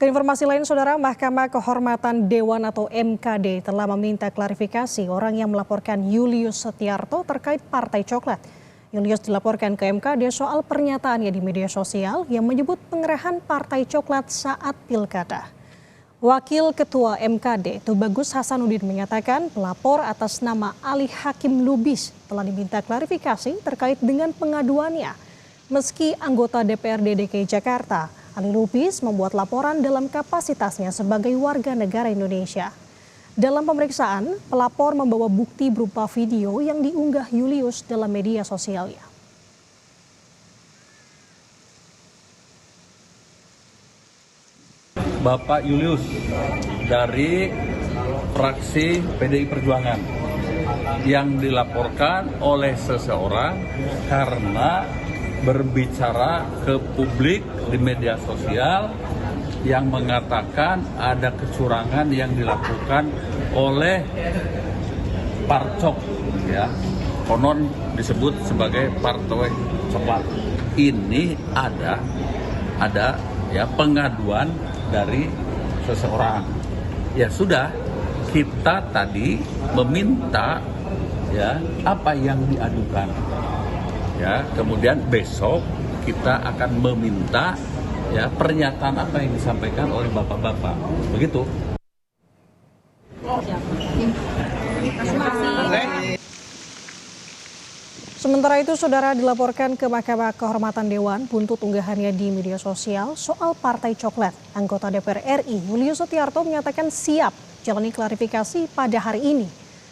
Keinformasi lain, Saudara, Mahkamah Kehormatan Dewan atau MKD telah meminta klarifikasi orang yang melaporkan Julius Setiarto terkait Partai Coklat. Julius dilaporkan ke MKD soal pernyataannya di media sosial yang menyebut pengerahan Partai Coklat saat pilkada. Wakil Ketua MKD Tubagus Hasanuddin menyatakan pelapor atas nama Ali Hakim Lubis telah diminta klarifikasi terkait dengan pengaduannya. Meski anggota DPRD DKI Jakarta, Ali Lubis membuat laporan dalam kapasitasnya sebagai warga negara Indonesia. Dalam pemeriksaan, pelapor membawa bukti berupa video yang diunggah Julius dalam media sosialnya. Bapak Julius dari fraksi PDI Perjuangan yang dilaporkan oleh seseorang karena berbicara ke publik di media sosial yang mengatakan ada kecurangan yang dilakukan oleh Parcok, ya, konon disebut sebagai Partai Coklat. Ini ada ya pengaduan dari seseorang. Ya sudah, kita tadi meminta ya apa yang diadukan. Ya, kemudian besok kita akan meminta ya pernyataan apa yang disampaikan oleh bapak-bapak. Begitu. Sementara itu, Saudara, dilaporkan ke Mahkamah Kehormatan Dewan buntut unggahannya di media sosial soal Partai Coklat. Anggota DPR RI Julius Setiarto menyatakan siap jalani klarifikasi pada hari ini.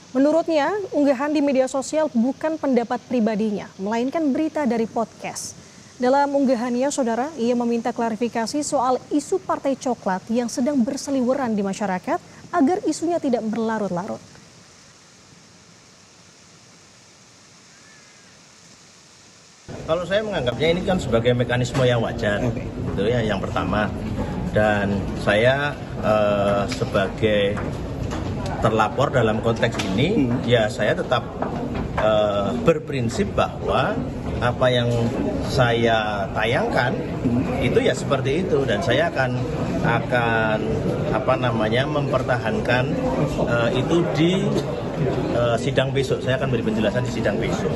Menurutnya, unggahan di media sosial bukan pendapat pribadinya, melainkan berita dari podcast. Dalam unggahannya, Saudara, ia meminta klarifikasi soal isu Partai Coklat yang sedang berseliweran di masyarakat agar isunya tidak berlarut-larut. Kalau saya menganggapnya ini kan sebagai mekanisme yang wajar, itu ya yang pertama. Dan saya sebagai terlapor dalam konteks ini, ya saya tetap berprinsip bahwa apa yang saya tayangkan itu ya seperti itu, dan saya akan mempertahankan itu di sidang besok. Saya akan beri penjelasan di sidang besok.